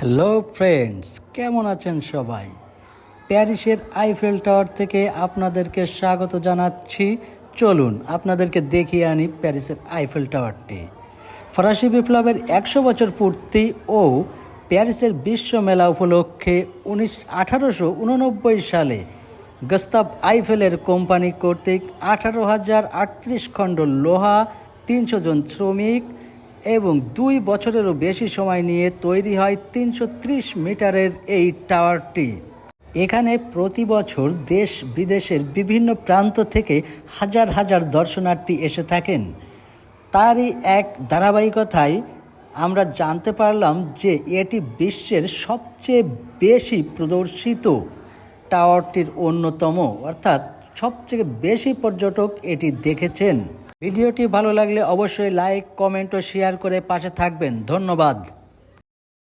Hello friends, কেমন আছেন সবাই? প্যারিসের আইফেল টাওয়ার থেকে আপনাদেরকে স্বাগত জানাচ্ছি। চলুন আপনাদেরকে দেখিয়ে আনি প্যারিসের আইফেল টাওয়ারটি। ফরাসি বিপ্লবের 100 বছর পূর্তি ও প্যারিসের বিশ্ব মেলা উপলক্ষে 1889 সালে গস্তাব আইফেলের কোম্পানি কর্তৃক 18,038 খণ্ড লোহা, 300 জন শ্রমিক এবং 2 বছরেরও বেশি সময় নিয়ে তৈরি হয় 330 মিটারের এই টাওয়ারটি। এখানে প্রতি বছর দেশ বিদেশের বিভিন্ন প্রান্ত থেকে হাজার হাজার দর্শনার্থী এসে থাকেন। তারই এক ধারাবাহিকতায় আমরা জানতে পারলাম যে এটি বিশ্বের সবচেয়ে বেশি প্রদর্শিত টাওয়ারটির অন্যতম, অর্থাৎ সবচেয়ে বেশি পর্যটক এটি দেখেছেন। ভিডিওটি ভালো লাগলে অবশ্যই লাইক, কমেন্ট ও শেয়ার করে পাশে থাকবেন। ধন্যবাদ।